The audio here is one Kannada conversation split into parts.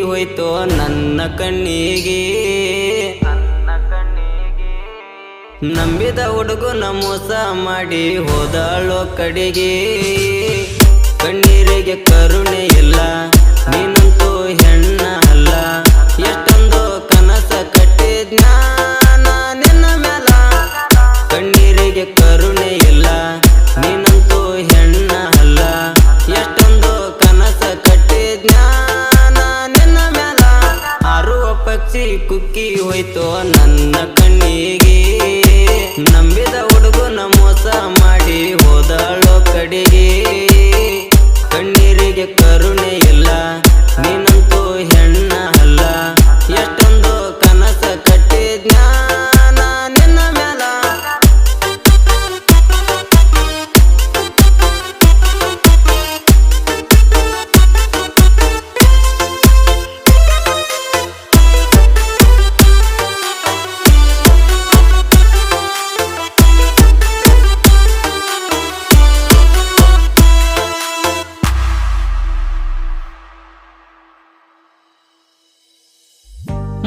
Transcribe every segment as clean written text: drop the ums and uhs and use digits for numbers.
ಹೋಯ್ತೋ ನನ್ನ ಕಣ್ಣಿಗೆ ನಂಬಿದ ಹುಡುಗನ ಮೋಸ ಮಾಡಿ ಹೋದಾಳೋ ಕಡೆಗೆ ಕಣ್ಣೀರಿಗೆ ಕರುಣೆ ಇಲ್ಲ ನೀನಂತೂ ಹೆಣ್ಣ ಅಲ್ಲ ಎಷ್ಟೊಂದು ಕನಸ ಕಟ್ಟಿದ್ನ ನಿನ್ನ ಮೇಲ ಕಣ್ಣೀರಿಗೆ ಕರುಣೆ ಇಲ್ಲ ನೀನಂತೂ ಹೆಣ್ಣ ಅಲ್ಲ ಎಷ್ಟೊಂದು ಕನಸ ಕಟ್ಟಿದ್ನ ನಿನ್ನ ಮೇಲ ಹಾರುವ ಪಕ್ಷಿ ಕುಕ್ಕಿ ಹೋಯ್ತೋ ನನ್ನ ಕಣ್ಣಿಗೆ ನಂಬಿದ ಹುಡುಗನ ಮೋಸ ಮಾಡಿ ಹೋದಾಳೋ ಕಡೆಗೆ ಕಣ್ಣೀರಿಗೆ ಕರುಣೆ ಇಲ್ಲ ನೀನಂತೂ ಹೆಣ್ಣ ಅಲ್ಲ ಎಷ್ಟೊಂದು ಕನಸ ಕಟ್ಟಿದ್ನ ನಿನ್ನ ಮೇಲ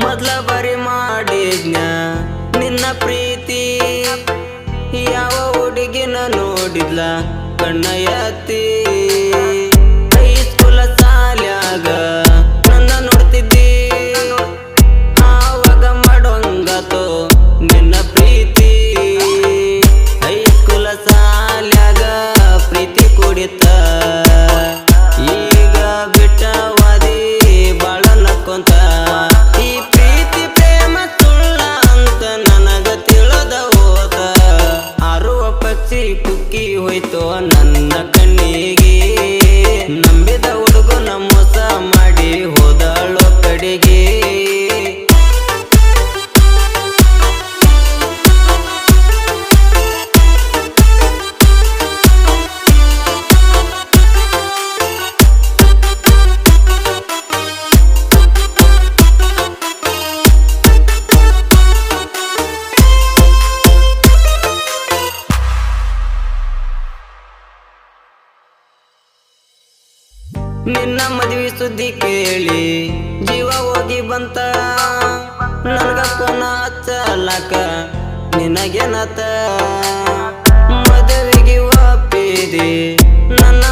ಮೊದ್ಲ ಬಾರಿ ಮಾಡಿದ್ನ ನಿನ್ನ ಪ್ರೀತಿ ಯಾವ ಹುಡುಗಿನ ನೋಡಿದ್ಲ ಕಣ್ಣ ಎತ್ತಿ ಹೈಸ್ಕೂಲ ಸಾಲ್ಯಾಗ ನನ್ನ ನೋಡ್ತಿದ್ದಿ ಆವಾಗ ಮಾಡೋಂಗಾತೋ ನಿನ್ನ ಪ್ರೀತಿ ಹೈಸ್ಕೂಲ ಸಾಲ್ಯಾಗ ಪ್ರೀತಿ ಕುಡಿತ ಈಗ ಬಿಟ್ಟವಾದಿ ಬಾಳ ನಕ್ಕೊಂತ ಕುಕ್ಕಿ ಹೋಯ್ತೋ ನನ್ನ ಕಣ್ಣಿಗೆ ನಂಬಿದ ಹುಡುಗನ ಮೋಸ ಮಾಡಿ ಹೋದಾಳೋ ಕಡೆಗೆ ನಿನ್ನ ಮದುವೆ ಸುದ್ದಿ ಕೇಳಿ ಜೀವ ಹೋಗಿ ಬಂತ ನನಗ ಫೋನ ಹಚ್ಚಲಾಕ ನಿನಗೇನತ ಮದುವೆಗೆ ಒಪ್ಪಿದೆ ನನ್ನ